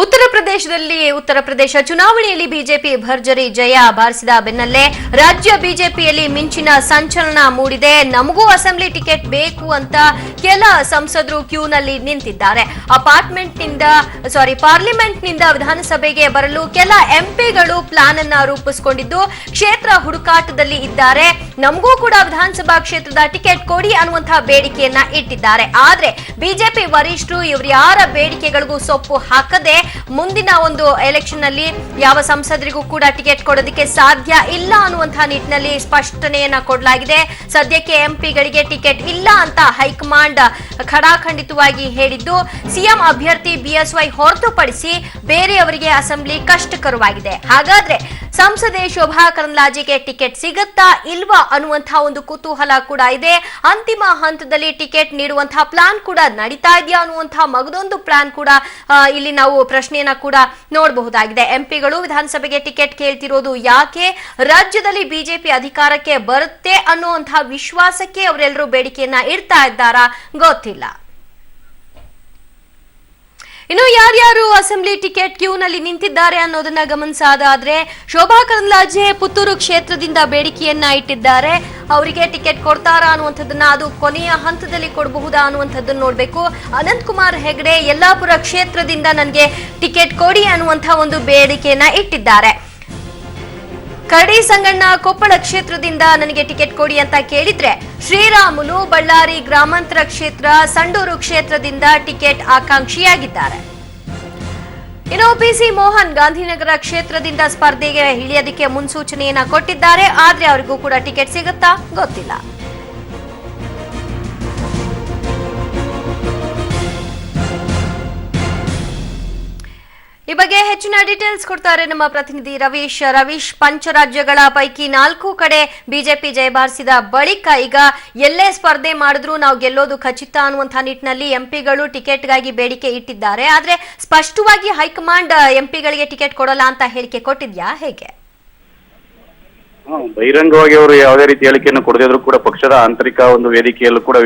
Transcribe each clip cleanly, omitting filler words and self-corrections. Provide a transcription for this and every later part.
ಉತ್ತರ ಪ್ರದೇಶ ಚುನಾವಣೆಯಲ್ಲಿ ಬಿಜೆಪಿ ಭರ್ಜರಿ ಜಯ ಬಾರಿಸಿದ ಬೆನ್ನಲ್ಲೇ ರಾಜ್ಯ ಬಿಜೆಪಿಯಲ್ಲಿ ಮಿಂಚಿನ ಸಂಚಲನ ಮೂಡಿದೆ. ನಮಗೂ ಅಸೆಂಬ್ಲಿ ಟಿಕೆಟ್ ಬೇಕು ಅಂತ ಕೆಲ ಸಂಸದರು ಕ್ಯೂನಲ್ಲಿ ನಿಂತಿದ್ದಾರೆ. ಪಾರ್ಲಿಮೆಂಟ್ನಿಂದ ವಿಧಾನಸಭೆಗೆ ಬರಲು ಕೆಲ ಎಂಪಿಗಳು ಪ್ಲಾನ್ ಅನ್ನ ರೂಪಿಸಿಕೊಂಡಿದ್ದು ಕ್ಷೇತ್ರ ಹುಡುಕಾಟದಲ್ಲಿ ಇದ್ದಾರೆ. ನಮಗೂ ಕೂಡ ವಿಧಾನಸಭಾ ಕ್ಷೇತ್ರದ ಟಿಕೆಟ್ ಕೊಡಿ ಅನ್ನುವಂತಹ ಬೇಡಿಕೆಯನ್ನ ಇಟ್ಟಿದ್ದಾರೆ. ಆದ್ರೆ ಬಿಜೆಪಿ ವರಿಷ್ಠರು ಇವರು ಯಾರ ಬೇಡಿಕೆಗಳಿಗೂ ಸೊಪ್ಪು ಹಾಕದೆ ಮುಂದಿನ ಒಂದು ಎಲೆಕ್ಷನ್ ನಲ್ಲಿ ಯಾವ ಸಂಸದರಿಗೂ ಕೂಡ ಟಿಕೆಟ್ ಕೊಡೋದಕ್ಕೆ ಸಾಧ್ಯ ಇಲ್ಲ ಅನ್ನುವಂತಹ ನಿಟ್ಟಿನಲ್ಲಿ ಸ್ಪಷ್ಟನೆಯನ್ನ ಕೊಡಲಾಗಿದೆ. ಸದ್ಯಕ್ಕೆ ಎಂಪಿಗಳಿಗೆ ಟಿಕೆಟ್ ಇಲ್ಲ ಅಂತ ಹೈಕಮಾಂಡ್ ಖಡಾಖಂಡಿತವಾಗಿ ಹೇಳಿದ್ದು, ಸಿಎಂ ಅಭ್ಯರ್ಥಿ ಬಿಎಸ್ವೈ ಹೊರತುಪಡಿಸಿ ಬೇರೆಯವರಿಗೆ ಅಸೆಂಬ್ಲಿ ಕಷ್ಟಕರವಾಗಿದೆ. ಹಾಗಾದ್ರೆ ಸಂಸದೆ ಶೋಭಾ ಕರಂದ್ಲಾಜೆಗೆ ಟಿಕೆಟ್ ಸಿಗುತ್ತಾ ಇಲ್ವಾ ಅನ್ನುವಂತಹ ಒಂದು ಕುತೂಹಲ ಕೂಡ ಇದೆ. ಅಂತಿಮ ಹಂತದಲ್ಲಿ ಟಿಕೆಟ್ ನೀಡುವಂತಹ ಪ್ಲಾನ್ ಕೂಡ ನಡೀತಾ ಇದೆಯಾ ಅನ್ನುವಂತಹ ಮಗದೊಂದು ಪ್ಲಾನ್ ಕೂಡ ಇಲ್ಲಿ ನಾವು ಪ್ರಶ್ನೆಯನ್ನ ಕೂಡ ನೋಡಬಹುದಾಗಿದೆ. ಎಂಪಿಗಳು ವಿಧಾನಸಭೆಗೆ ಟಿಕೆಟ್ ಕೇಳ್ತಿರೋದು ಯಾಕೆ? ರಾಜ್ಯದಲ್ಲಿ ಬಿಜೆಪಿ ಅಧಿಕಾರಕ್ಕೆ ಬರುತ್ತೆ ಅನ್ನುವಂತಹ ವಿಶ್ವಾಸಕ್ಕೆ ಅವರೆಲ್ಲರೂ ಬೇಡಿಕೆಯನ್ನ ಇಡ್ತಾ ಇದ್ದಾರಾ ಗೊತ್ತಿಲ್ಲ. ಇನ್ನು ಯಾರ್ಯಾರು ಅಸೆಂಬ್ಲಿ ಟಿಕೆಟ್ ಕ್ಯೂನಲ್ಲಿ ನಿಂತಿದ್ದಾರೆ ಅನ್ನೋದನ್ನ ಗಮನಿಸೋದಾದ್ರೆ, ಶೋಭಾ ಕರಂದ್ಲಾಜೆ ಪುತ್ತೂರು ಕ್ಷೇತ್ರದಿಂದ ಬೇಡಿಕೆಯನ್ನ ಇಟ್ಟಿದ್ದಾರೆ. ಅವರಿಗೆ ಟಿಕೆಟ್ ಕೊಡ್ತಾರಾ ಅನ್ನುವಂಥದ್ದನ್ನ, ಅದು ಕೊನೆಯ ಹಂತದಲ್ಲಿ ಕೊಡಬಹುದಾ ಅನ್ನುವಂಥದ್ದನ್ನ ನೋಡ್ಬೇಕು. ಅನಂತ್ ಕುಮಾರ್ ಹೆಗಡೆ ಯಲ್ಲಾಪುರ ಕ್ಷೇತ್ರದಿಂದ ನನಗೆ ಟಿಕೆಟ್ ಕೊಡಿ ಅನ್ನುವಂತಹ ಒಂದು ಬೇಡಿಕೆಯನ್ನ ಇಟ್ಟಿದ್ದಾರೆ. ಕರಡಿ ಸಂಗಣ್ಣ ಕೊಪ್ಪಳ ಕ್ಷೇತ್ರದಿಂದ ನನಗೆ ಟಿಕೆಟ್ ಕೊಡಿ ಅಂತ ಕೇಳಿದ್ರೆ, ಶ್ರೀರಾಮುಲು ಬಳ್ಳಾರಿ ಗ್ರಾಮಾಂತರ ಕ್ಷೇತ್ರ ಸಂಡೂರು ಕ್ಷೇತ್ರದಿಂದ ಟಿಕೆಟ್ ಆಕಾಂಕ್ಷಿಯಾಗಿದ್ದಾರೆ. ಇನ್ನು ಪಿಸಿ ಮೋಹನ್ ಗಾಂಧಿನಗರ ಕ್ಷೇತ್ರದಿಂದ ಸ್ಪರ್ಧೆಗೆ ಇಳಿಯೋದಕ್ಕೆ ಮುನ್ಸೂಚನೆಯನ್ನ ಕೊಟ್ಟಿದ್ದಾರೆ. ಆದ್ರೆ ಅವರಿಗೂ ಕೂಡ ಟಿಕೆಟ್ ಸಿಗುತ್ತಾ ಗೊತ್ತಿಲ್ಲ. ಈ ಬಗ್ಗೆ ಹೆಚ್ಚಿನ ಡೀಟೇಲ್ಸ್ ಕೊಡ್ತಾರೆ ನಮ್ಮ ಪ್ರತಿನಿಧಿ ರವೀಶ್. ಪಂಚರಾಜ್ಯಗಳ ಪೈಕಿ 4 ಕಡೆ ಬಿಜೆಪಿ ಜಯ ಬಾರಿಸಿದ ಬಳಿಕ ಈಗ ಎಲ್ಲೇ ಸ್ಪರ್ಧೆ ಮಾಡಿದ್ರು ನಾವು ಗೆಲ್ಲೋದು ಖಚಿತ ಅನ್ನುವಂತಹ ನಿಟ್ಟಿನಲ್ಲಿ ಎಂಪಿಗಳು ಟಿಕೆಟ್ಗಾಗಿ ಬೇಡಿಕೆ ಇಟ್ಟಿದ್ದಾರೆ. ಆದ್ರೆ ಸ್ಪಷ್ಟವಾಗಿ ಹೈಕಮಾಂಡ್ ಎಂಪಿಗಳಿಗೆ ಟಿಕೆಟ್ ಕೊಡಲ್ಲ ಅಂತ ಹೇಳಿಕೆ ಕೊಟ್ಟಿದ್ಯಾ ಹೇಗೆ? ಬಹಿರಂಗವಾಗಿ ಅವರು ಯಾವುದೇ ರೀತಿ ಹೇಳಿಕೆಯನ್ನು ಕೊಡದಿದ್ರು ಕೂಡ ಪಕ್ಷದ ಆಂತರಿಕ ಒಂದು ವೇದಿಕೆಯಲ್ಲೂ ಕೂಡ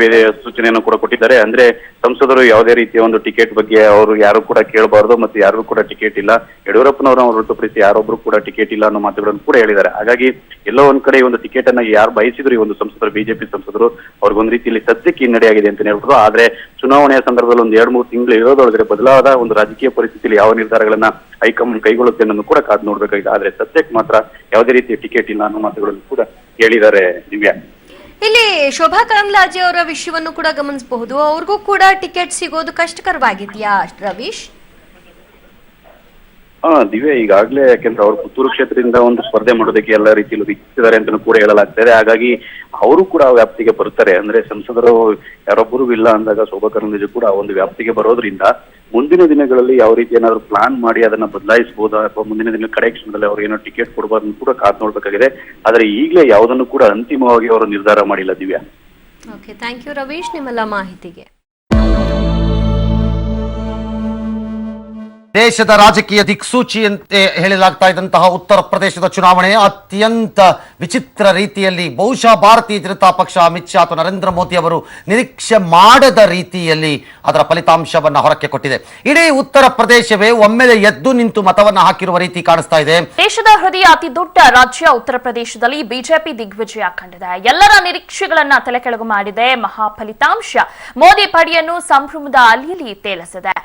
ಸೂಚನೆಯನ್ನು ಕೂಡ ಕೊಟ್ಟಿದ್ದಾರೆ. ಅಂದ್ರೆ ಸಂಸದರು ಯಾವುದೇ ರೀತಿಯ ಒಂದು ಟಿಕೆಟ್ ಬಗ್ಗೆ ಅವರು ಯಾರು ಕೂಡ ಕೇಳಬಾರದು, ಮತ್ತೆ ಯಾರಿಗೂ ಕೂಡ ಟಿಕೆಟ್ ಇಲ್ಲ, ಯಡಿಯೂರಪ್ಪನವರು ಹೊರತುಪಡಿಸಿ ಯಾರೊಬ್ರು ಕೂಡ ಟಿಕೆಟ್ ಇಲ್ಲ ಅನ್ನೋ ಮಾತುಗಳನ್ನು ಕೂಡ ಹೇಳಿದ್ದಾರೆ. ಹಾಗಾಗಿ ಎಲ್ಲೋ ಒಂದ್ ಕಡೆ ಈ ಒಂದು ಟಿಕೆಟ್ ಅನ್ನ ಯಾರು ಬಯಸಿದ್ರು ಈ ಒಂದು ಸಂಸದರು, ಬಿಜೆಪಿ ಸಂಸದರು, ಅವ್ರಿಗೊಂದು ರೀತಿಯಲ್ಲಿ ಸದ್ಯಕ್ಕೆ ಹಿನ್ನಡೆಯಾಗಿದೆ ಅಂತ ಹೇಳ್ಬೋದು. ಆದ್ರೆ ಚುನಾವಣೆಯ ಸಂದರ್ಭದಲ್ಲಿ ಒಂದು 2-3 ತಿಂಗಳು ಇರೋದೊಳಗಡೆ ಬದಲಾದ ಒಂದು ರಾಜಕೀಯ ಪರಿಸ್ಥಿತಿಯಲ್ಲಿ ಯಾವ ನಿರ್ಧಾರಗಳನ್ನ ಹೈಕಮಾಂಡ್ ಕೈಗೊಳ್ಳುತ್ತೆ ಅನ್ನೋದು ಕೂಡ ಕಾದು ನೋಡ್ಬೇಕಾಗಿದೆ. ಆದ್ರೆ ಸದ್ಯಕ್ಕೆ ಮಾತ್ರ ಯಾವುದೇ ರೀತಿಯ ಟಿಕೆಟ್ ಇಲ್ಲ ಅನ್ನೋ ಮಾತುಗಳನ್ನು ಕೂಡ ಹೇಳಿದ್ದಾರೆ. ದಿವ್ಯಾ, ಇಲ್ಲಿ ಶೋಭಾ ಕರಂದ್ಲಾಜೆ ಅವರ ವಿಷಯವನ್ನು ಕೂಡ ಗಮನಿಸಬಹುದು. ಅವ್ರಿಗೂ ಕೂಡ ಟಿಕೆಟ್ ಸಿಗೋದು ಕಷ್ಟಕರವಾಗಿದೆಯಾ ರವೀಶ್? ದಿವ್ಯಾ, ಈಗಾಗಲೇ ಯಾಕೆಂದ್ರೆ ಅವರು ಪುತ್ತೂರು ಕ್ಷೇತ್ರದಿಂದ ಒಂದು ಸ್ಪರ್ಧೆ ಮಾಡೋದಕ್ಕೆ ಎಲ್ಲ ರೀತಿಯಲ್ಲಿ ಇಚ್ಛಿಸಿದ್ದಾರೆ ಅಂತ ಕೂಡ ಹೇಳಲಾಗ್ತಾ ಇದೆ. ಹಾಗಾಗಿ ಅವರು ಕೂಡ ವ್ಯಾಪ್ತಿಗೆ ಬರ್ತಾರೆ. ಅಂದ್ರೆ ಸಂಸದರು ಯಾರೊಬ್ಬರು ಇಲ್ಲ ಅಂದಾಗ ಶೋಭಾ ಕರಂದ್ಲಾಜೆ ಕೂಡ ಒಂದು ವ್ಯಾಪ್ತಿಗೆ ಬರೋದ್ರಿಂದ ಮುಂದಿನ ದಿನಗಳಲ್ಲಿ ಯಾವ ರೀತಿ ಏನಾದ್ರು ಪ್ಲಾನ್ ಮಾಡಿ ಅದನ್ನ ಬದಲಾಯಿಸಬಹುದಾ ಅಥವಾ ಮುಂದಿನ ದಿನ ಕಡೆ ಕ್ಷಣದಲ್ಲಿ ಅವ್ರು ಏನೋ ಟಿಕೆಟ್ ಕೊಡಬಾರ್ದು ಕೂಡ ಕಾದ್ ನೋಡ್ಬೇಕಾಗಿದೆ. ಆದ್ರೆ ಈಗಲೇ ಯಾವುದನ್ನು ಕೂಡ ಅಂತಿಮವಾಗಿ ಅವರು ನಿರ್ಧಾರ ಮಾಡಿಲ್ಲ. Divya, okay, thank you Ravish ನಿಮ್ಮೆಲ್ಲ ಮಾಹಿತಿಗೆ. ದೇಶದ ರಾಜಕೀಯ ದಿಕ್ಸೂಚಿಯಂತೆ ಹೇಳಲಾಗ್ತಾ ಇದ್ದಂತಹ ಉತ್ತರ ಪ್ರದೇಶದ ಚುನಾವಣೆ ಅತ್ಯಂತ ವಿಚಿತ್ರ ರೀತಿಯಲ್ಲಿ ಬಹುಶಃ ಭಾರತೀಯ ಜನತಾ ಪಕ್ಷ ಅಮಿತ್ ಶಾ ಅಥವಾ ನರೇಂದ್ರ ಮೋದಿ ಅವರು ನಿರೀಕ್ಷೆ ಮಾಡದ ರೀತಿಯಲ್ಲಿ ಅದರ ಫಲಿತಾಂಶವನ್ನ ಹೊರಕ್ಕೆ ಕೊಟ್ಟಿದೆ. ಇಡೀ ಉತ್ತರ ಪ್ರದೇಶವೇ ಒಮ್ಮೆಲೆ ಎದ್ದು ನಿಂತು ಮತವನ್ನ ಹಾಕಿರುವ ರೀತಿ ಕಾಣಿಸ್ತಾ ಇದೆ. ದೇಶದ ಹೃದಯ ಅತಿ ದೊಡ್ಡ ರಾಜ್ಯ ಉತ್ತರ ಪ್ರದೇಶದಲ್ಲಿ ಬಿಜೆಪಿ ದಿಗ್ವಿಜಯ ಕಂಡಿದೆ. ಎಲ್ಲರ ನಿರೀಕ್ಷೆಗಳನ್ನ ತಲೆಕೆಳಗು ಮಾಡಿದೆ. ಮಹಾ ಫಲಿತಾಂಶ ಮೋದಿ ಪಡೆಯನ್ನು ಸಂಭ್ರಮದ ಅಲಿಯಲ್ಲಿ ತೇಲಿಸಿದೆ.